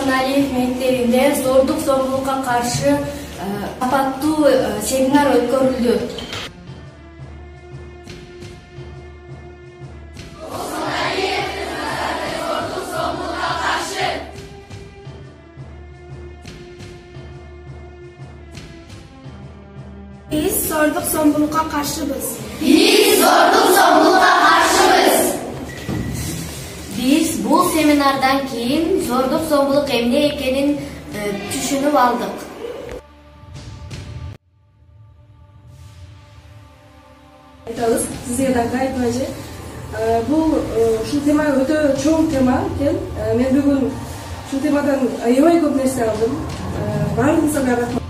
Турсуналиев мектебинде зордук зомбулукка каршы апаттуу семинар өткөрүлдү. Biz zorluk zombulukka karşıyız. Biz zorluk zombulukka karşıyız. Biz bu seminardan keyin зордук зомбулук эмне экенин түшүнүп алдык. Айтабыз, сизге дагы айтмачы. Бул ушул тема өтө чоң тема экен. Мен бүгүн ушул темадан аябай көп нерсе алдым. Баарыңызга рахмат.